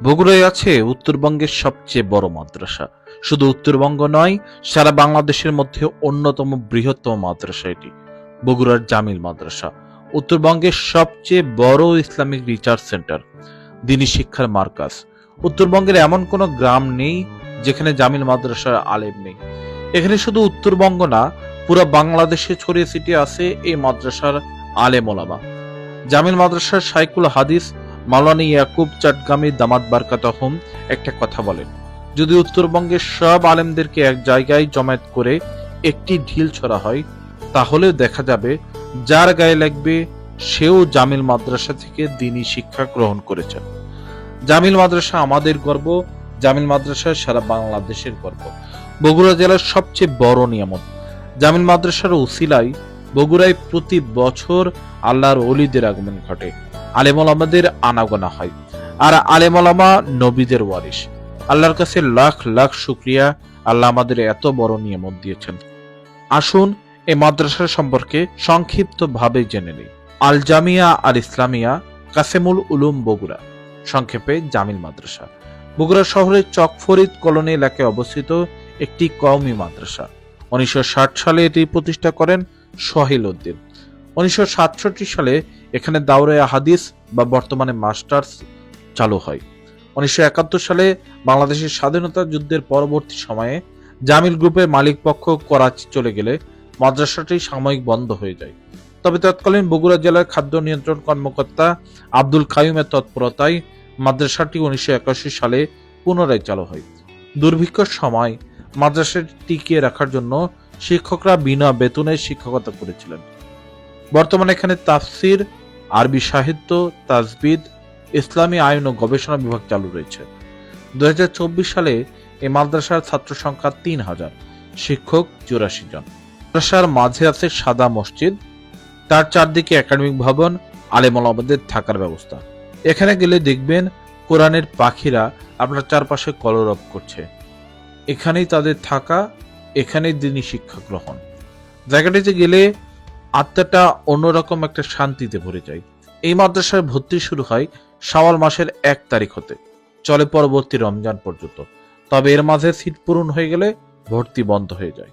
বগুড়ায় আছে উত্তরবঙ্গের সবচেয়ে বড় মাদ্রাসা। শুধু উত্তরবঙ্গ নয়, সারা বাংলাদেশের মধ্যে অন্যতম বৃহত্তম মাদ্রাসা এটি, বগুড়ার জামিল মাদ্রাসা। উত্তরবঙ্গের সবচেয়ে বড় ইসলামিক রিসার্চ সেন্টার, দ্বীনি শিক্ষার মার্কাজ। উত্তরবঙ্গের এমন কোনো গ্রাম নেই যেখানে জামিল মাদ্রাসার আলেম নেই। এখানে শুধু উত্তরবঙ্গ না, পুরো বাংলাদেশে ছড়িয়ে ছিটিয়ে আছে এই মাদ্রাসার আলেম ওলামা। জামিল মাদ্রাসার শাইখুল হাদিস মাওলানা ইয়াকুব চাটগামী দামাত বারকাতহুম একটা কথা বলেন, যদি উত্তরবঙ্গের সব আলেমদেরকে এক জায়গায় জমায়েত করে একটি ঢিল ছড়া হয়, তাহলেও দেখা যাবে যার গায়ে লাগবে সেও জামিল মাদ্রাসা থেকে দ্বীনি শিক্ষা গ্রহণ করেছেন। জামিল মাদ্রাসা আমাদের গর্ব, জামিল মাদ্রাসা সারা বাংলাদেশের গর্ব। বগুড়া জেলার সবচেয়ে বড় নিয়ামত। জামিল মাদ্রাসার উসিলায় বগুড়ায় প্রতি বছর আল্লাহর ওলিদের আগমন ঘটে, আলেম ওলামাদের আনাগোনা হয়। আর আলেম ওলামা নবীদের ওয়ারিস। আল্লাহর কাছে লাখ লাখ শুকরিয়া, আল্লাহ আমাদের এত বড় নিয়ামত দিয়েছেন। আসুন এই মাদ্রাসা সম্পর্কে সংক্ষিপ্ত ভাবে জেনে নিই। আল জামিয়া আল ইসলামিয়া কাসেমুল উলুম বগুড়া, সংক্ষেপে জামিল মাদ্রাসা, বগুড়া শহরের চকফরিদ কলোনি এলাকায় অবস্থিত একটি কওমি মাদ্রাসা। 1960 সালে এটি প্রতিষ্ঠা করেন সোহেল উদ্দিন। 1967 সালে এখানে দাওরে হাদিস বা বর্তমানে মাস্টার্স চালু হয়। 1971 সালে বাংলাদেশের স্বাধীনতা যুদ্ধের পরবর্তী সময়ে জামিল গ্রুপের মালিক পক্ষ করাচি চলে গেলে মাদ্রাসাটি সাময়িক বন্ধ হয়ে যায়। তবে তৎকালীন বগুড়া জেলার খাদ্য নিয়ন্ত্রণ কর্মকর্তা আব্দুল কাইয়ুমের তৎপরতায় মাদ্রাসাটি 1981 সালে পুনরায় চালু হয়। দুর্ভিক্ষর সময় মাদ্রাসাটি টিকিয়ে রাখার জন্য শিক্ষকরা বিনা বেতনে শিক্ষকতা করেছিলেন। বর্তমানে এখানে তাফসির, আরবি সাহিত্য, তাজবিদ, ইসলামী আইন ও গবেষণা বিভাগ চালু রয়েছে। 2024 সালে এই মাদ্রাসার ছাত্র সংখ্যা 3000, শিক্ষক 84 জন। মাদ্রাসার মাঝে আছে সাদা মসজিদ, তার চারদিকে একাডেমিক ভবন, আলেম ওলামাদের থাকার ব্যবস্থা। এখানে গেলে দেখবেন কোরআনের পাখিরা আপনার চারপাশে কলরব করছে। এখানেই তাদের থাকা, এখানেই দ্বীনি শিক্ষা গ্রহণ। জায়গাটিতে গেলে আত্মাটা অন্যরকম একটা শান্তিতে ভরে যায়। এই মাদ্রাসায় ভর্তি শুরু হয় শাওয়াল মাসের 1 তারিখ হতে, চলে পরবর্তী রমজান পর্যন্ত। তবে এর মাঝে সিট পূরণ হয়ে গেলে ভর্তি বন্ধ হয়ে যায়।